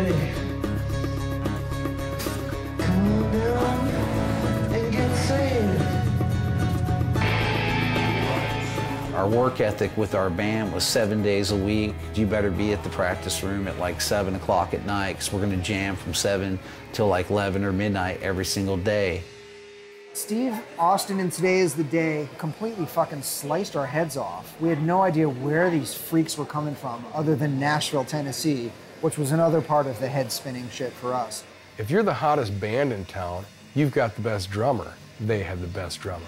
day. Come down and get saved. Our work ethic with our band was 7 days a week. You better be at the practice room at like 7 o'clock at night, because we're gonna jam from 7 till like 11 or midnight every single day. Steve Austin in Today Is the Day completely fucking sliced our heads off. We had no idea where these freaks were coming from other than Nashville, Tennessee, which was another part of the head spinning shit for us. If you're the hottest band in town, you've got the best drummer. They have the best drummer.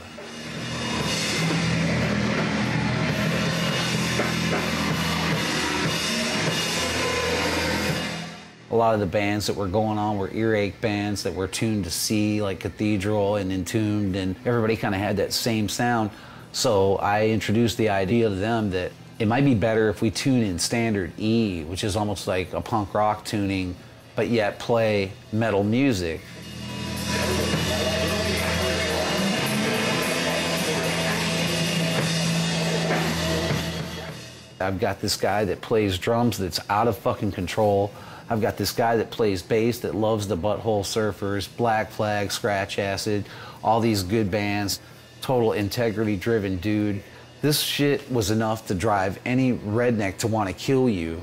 A lot of the bands that were going on were earache bands that were tuned to C, like Cathedral and Entombed, and everybody kind of had that same sound. So I introduced the idea to them that it might be better if we tune in standard E, which is almost like a punk rock tuning, but yet play metal music. I've got this guy that plays drums that's out of fucking control. I've got this guy that plays bass that loves the Butthole Surfers, Black Flag, Scratch Acid, all these good bands. Total integrity-driven dude. This shit was enough to drive any redneck to want to kill you.